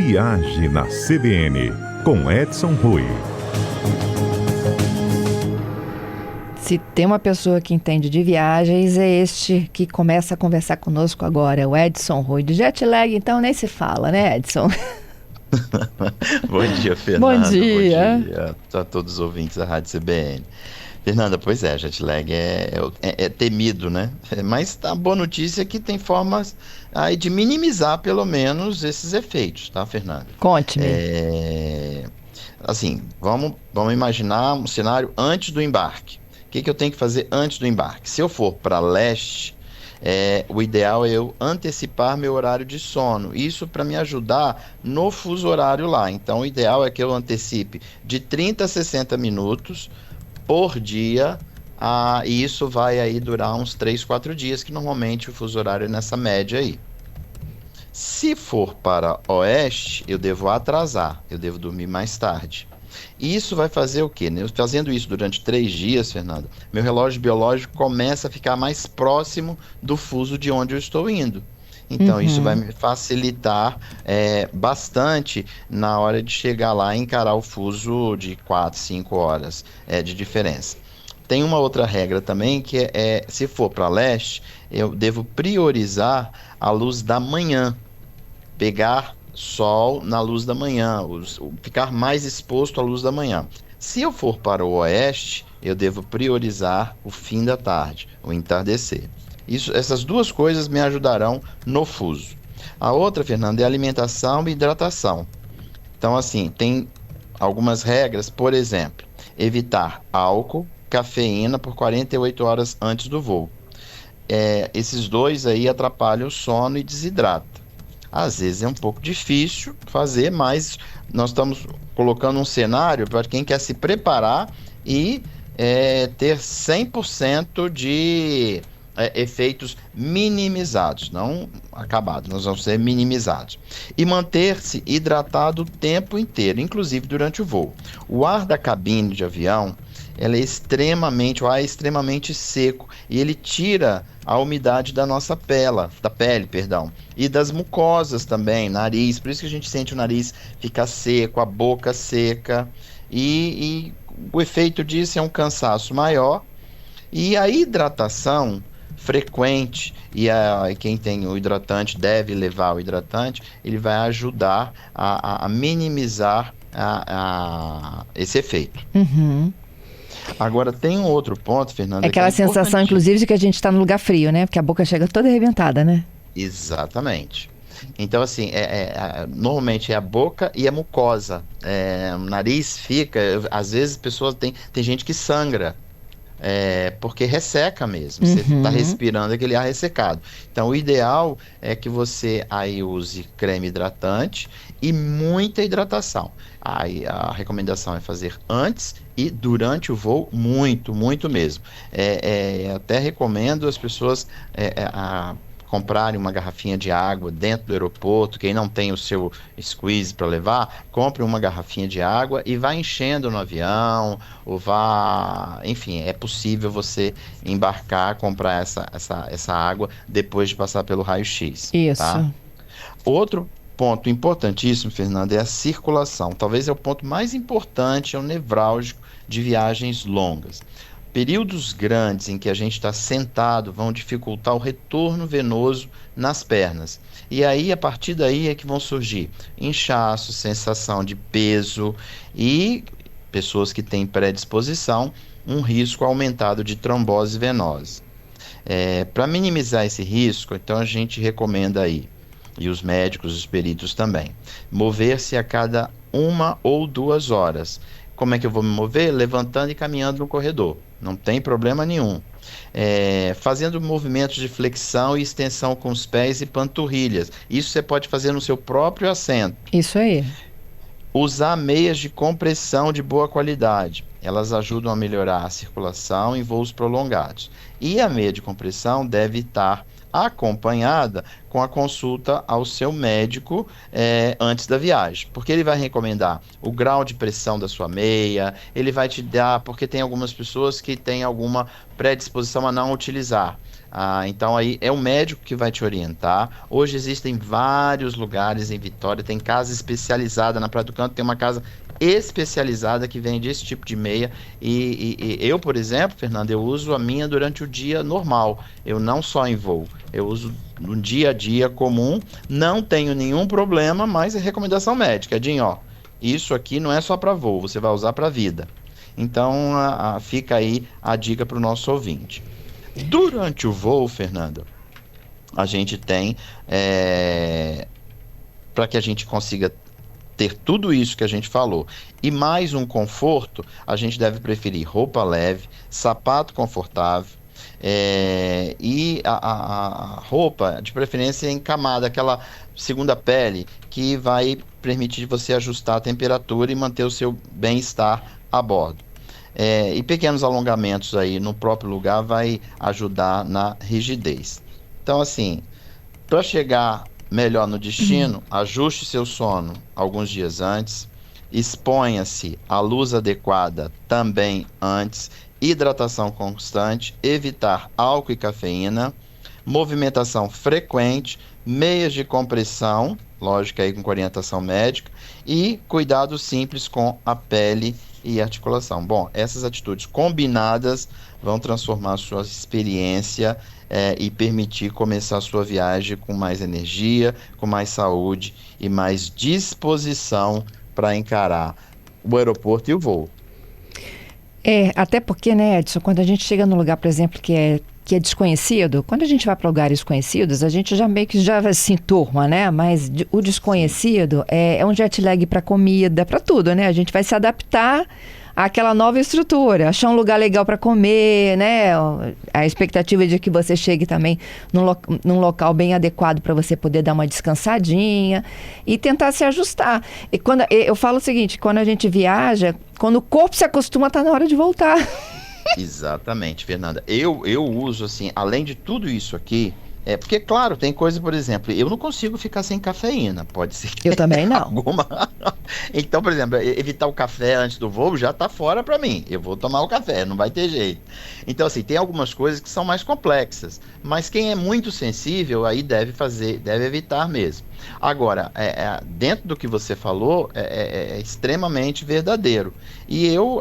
Viagem na CBN, com Edson Rui. Se tem uma pessoa que entende de viagens, é este que começa a conversar conosco agora, o Edson Rui. De jet lag, então, nem se fala, né, Edson? Bom dia, Fernanda. Bom dia. Bom dia a todos os ouvintes da Rádio CBN. Fernanda, pois é, jet lag é temido, né? Mas a boa notícia é que tem formas aí de minimizar, pelo menos, esses efeitos, tá, Fernanda? Conte-me. Assim, vamos imaginar um cenário antes do embarque. O que eu tenho que fazer antes do embarque? Se eu for para leste, o ideal é eu antecipar meu horário de sono. Isso para me ajudar no fuso horário lá. Então, o ideal é que eu antecipe de 30 a 60 minutos por dia. E isso vai aí durar uns 3, 4 dias, que normalmente o fuso horário é nessa média aí. Se for para oeste, eu devo atrasar, eu devo dormir mais tarde. E isso vai fazer o quê? Fazendo isso durante 3 dias, Fernando, meu relógio biológico começa a ficar mais próximo do fuso de onde eu estou indo. Então, isso vai me facilitar bastante na hora de chegar lá e encarar o fuso de 4, 5 horas de diferença. Tem uma outra regra também, que se for para leste, eu devo priorizar a luz da manhã, pegar sol na luz da manhã, ficar mais exposto à luz da manhã. Se eu for para o oeste, eu devo priorizar o fim da tarde, o entardecer. Essas duas coisas me ajudarão no fuso. A outra, Fernanda, é alimentação e hidratação. Então, assim, tem algumas regras, por exemplo, evitar álcool, cafeína por 48 horas antes do voo. Esses dois aí atrapalham o sono e desidratam. Às vezes é um pouco difícil fazer, mas nós estamos colocando um cenário para quem quer se preparar e ter 100% de efeitos minimizados, não acabados, nós vamos ser minimizados. E manter-se hidratado o tempo inteiro, inclusive durante o voo. O ar da cabine de avião, o ar é extremamente seco e ele tira a umidade da nossa pele, e das mucosas também, nariz, por isso que a gente sente o nariz ficar seco, a boca seca, e o efeito disso é um cansaço maior, e a hidratação frequente, e quem tem o hidratante deve levar o hidratante, ele vai ajudar a minimizar esse efeito. Agora, tem um outro ponto, Fernanda. Aquela sensação, inclusive, de que a gente está no lugar frio, né? Porque a boca chega toda arrebentada, né? Exatamente. Então, assim, normalmente é a boca e a mucosa. O nariz fica... Às vezes, tem gente que sangra. Porque resseca mesmo. Você está respirando aquele ar ressecado. Então, o ideal é que você aí use creme hidratante e muita hidratação. Aí a recomendação é fazer antes e durante o voo, muito, muito mesmo. Até recomendo as pessoas comprarem uma garrafinha de água dentro do aeroporto. Quem não tem o seu squeeze para levar, compre uma garrafinha de água e vá enchendo no avião, enfim, é possível você embarcar, comprar essa água depois de passar pelo raio-x. Isso. Tá? Outro ponto importantíssimo, Fernanda, é a circulação. Talvez é o ponto mais importante, é o nevrálgico de viagens longas. Períodos grandes em que a gente está sentado vão dificultar o retorno venoso nas pernas. E aí, a partir daí, é que vão surgir inchaço, sensação de peso e pessoas que têm predisposição, um risco aumentado de trombose venosa. Para minimizar esse risco, então a gente recomenda aí, e os médicos, os peritos também, mover-se a cada 1 ou 2 horas. Como é que eu vou me mover? Levantando e caminhando no corredor. Não tem problema nenhum. Fazendo movimentos de flexão e extensão com os pés e panturrilhas. Isso você pode fazer no seu próprio assento. Isso aí. Usar meias de compressão de boa qualidade. Elas ajudam a melhorar a circulação em voos prolongados. E a meia de compressão deve estar acompanhada com a consulta ao seu médico antes da viagem, porque ele vai recomendar o grau de pressão da sua meia, ele vai te dar, porque tem algumas pessoas que têm alguma predisposição a não utilizar Então aí é o médico que vai te orientar. Hoje existem vários lugares em Vitória, tem casa especializada na Praia do Canto, tem uma casa especializada que vende esse tipo de meia e eu, por exemplo, Fernando, eu uso a minha durante o dia normal, eu não só em voo, eu uso no dia a dia comum, não tenho nenhum problema, mas é recomendação médica, Edinho, ó, isso aqui não é só para voo, você vai usar para vida. Então fica aí a dica para o nosso ouvinte. Durante o voo, Fernanda, a gente tem, para que a gente consiga ter tudo isso que a gente falou e mais um conforto, a gente deve preferir roupa leve, sapato confortável, e a roupa, de preferência em camada, aquela segunda pele, que vai permitir você ajustar a temperatura e manter o seu bem-estar a bordo. E pequenos alongamentos aí no próprio lugar vai ajudar na rigidez. Então, assim, para chegar melhor no destino, ajuste seu sono alguns dias antes, exponha-se à luz adequada também antes, hidratação constante, evitar álcool e cafeína, movimentação frequente, meias de compressão, lógico aí com orientação médica, e cuidado simples com a pele e articulação. Bom, essas atitudes combinadas vão transformar a sua experiência e permitir começar a sua viagem com mais energia, com mais saúde e mais disposição para encarar o aeroporto e o voo. Até porque, né, Edson, quando a gente chega num lugar, por exemplo, que é desconhecido, quando a gente vai para lugares conhecidos, a gente já meio que já se enturma, né? Mas o desconhecido é um jet lag para comida, para tudo, né? A gente vai se adaptar àquela nova estrutura, achar um lugar legal para comer, né? A expectativa de que você chegue também num local bem adequado para você poder dar uma descansadinha e tentar se ajustar. E quando eu falo o seguinte, quando a gente viaja, quando o corpo se acostuma, tá na hora de voltar. Exatamente, Fernanda. Eu uso, assim, além de tudo isso aqui, porque, claro, tem coisa, por exemplo, eu não consigo ficar sem cafeína, pode ser que eu também não. alguma. Então, por exemplo, evitar o café antes do voo já tá fora para mim. Eu vou tomar o café, não vai ter jeito. Então, assim, tem algumas coisas que são mais complexas, mas quem é muito sensível aí deve evitar mesmo. Agora, dentro do que você falou, é extremamente verdadeiro. E eu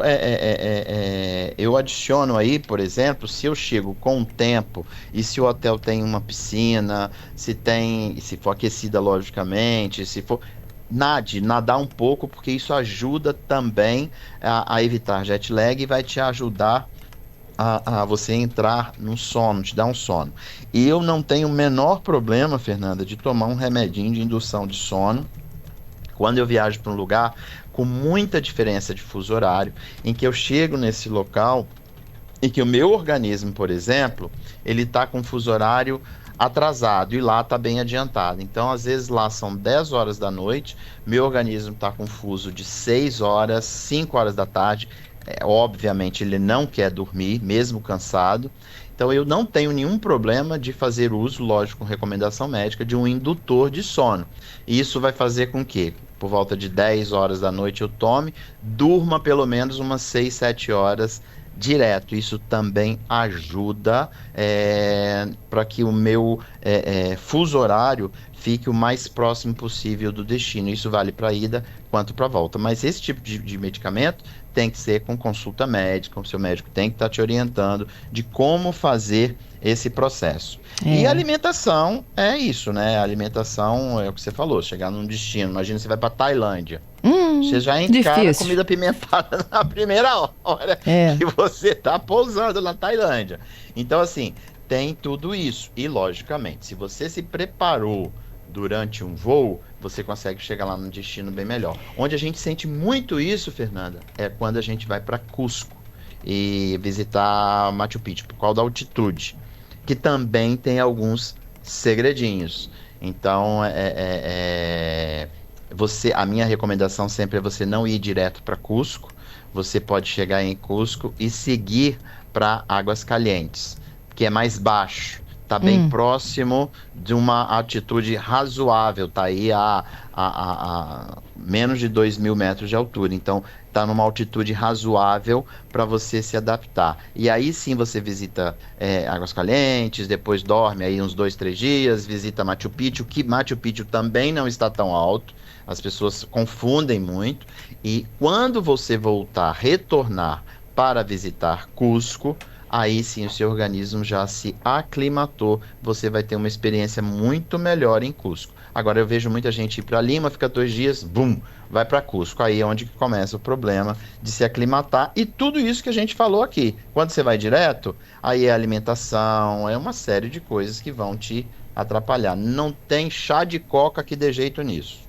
adiciono aí, por exemplo, se eu chego com tempo e se o hotel tem uma piscina, se for aquecida, logicamente, se for... nadar um pouco, porque isso ajuda também a evitar jet lag e vai te ajudar a você entrar no sono, te dar um sono. E eu não tenho o menor problema, Fernanda, de tomar um remedinho de indução de sono quando eu viajo para um lugar com muita diferença de fuso horário, em que eu chego nesse local e que o meu organismo, por exemplo, ele está com fuso horário atrasado e lá está bem adiantado. Então, às vezes lá são 10 horas da noite, meu organismo está com fuso de 6 horas, 5 horas da tarde. Obviamente ele não quer dormir, mesmo cansado. Então eu não tenho nenhum problema de fazer uso, lógico, com recomendação médica, de um indutor de sono. E isso vai fazer com que, por volta de 10 horas da noite, eu tome, durma pelo menos umas 6, 7 horas direto. Isso também ajuda para que o meu fuso horário fique o mais próximo possível do destino. Isso vale para a ida quanto para a volta. Mas esse tipo de medicamento tem que ser com consulta médica, o seu médico tem que estar te orientando de como fazer esse processo. E a alimentação é isso, né? A alimentação é o que você falou, chegar num destino. Imagina você vai para Tailândia. Você já encara comida apimentada na primeira hora que você está pousando na Tailândia. Então, assim, tem tudo isso. E, logicamente, se você se preparou durante um voo, você consegue chegar lá no destino bem melhor. Onde a gente sente muito isso, Fernanda, é quando a gente vai para Cusco e visitar Machu Picchu, por causa da altitude, que também tem alguns segredinhos. Então, a minha recomendação sempre é você não ir direto para Cusco. Você pode chegar em Cusco e seguir para Águas Calientes, que é mais baixo. Está bem próximo de uma altitude razoável, está aí a menos de 2.000 metros de altura. Então, está numa altitude razoável para você se adaptar. E aí sim você visita Águas Calientes, depois dorme aí uns 2, 3 dias, visita Machu Picchu, que Machu Picchu também não está tão alto. As pessoas confundem muito. E quando você retornar para visitar Cusco, aí sim o seu organismo já se aclimatou, você vai ter uma experiência muito melhor em Cusco. Agora eu vejo muita gente ir para Lima, fica 2 dias, bum, vai para Cusco. Aí é onde começa o problema de se aclimatar. E tudo isso que a gente falou aqui. Quando você vai direto, aí é alimentação, é uma série de coisas que vão te atrapalhar. Não tem chá de coca que dê jeito nisso.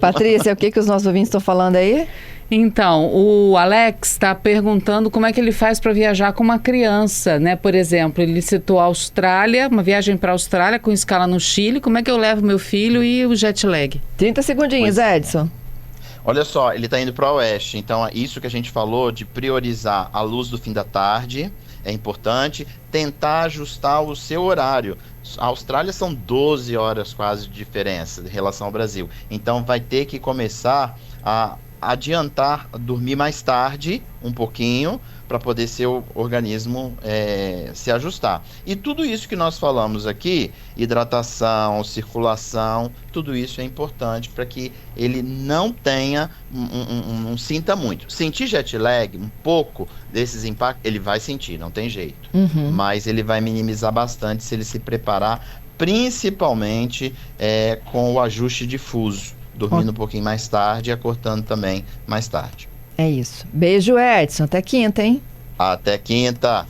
Patrícia, o que os nossos ouvintes estão falando aí? Então, o Alex está perguntando como é que ele faz para viajar com uma criança, né? Por exemplo, ele citou a Austrália, uma viagem para a Austrália com escala no Chile. Como é que eu levo meu filho e o jet lag? 30 segundinhos, Edson. Olha só, ele está indo para o oeste, então isso que a gente falou de priorizar a luz do fim da tarde é importante, tentar ajustar o seu horário. A Austrália são 12 horas quase de diferença em relação ao Brasil, então vai ter que começar a adiantar, dormir mais tarde um pouquinho para poder seu organismo se ajustar. E tudo isso que nós falamos aqui, hidratação, circulação, tudo isso é importante para que ele não tenha, não sinta muito. Sentir jet lag, um pouco desses impactos, ele vai sentir, não tem jeito. Mas ele vai minimizar bastante se ele se preparar, principalmente com o ajuste de fuso. Dormindo um pouquinho mais tarde e acordando também mais tarde. É isso. Beijo, Edson. Até quinta, hein? Até quinta.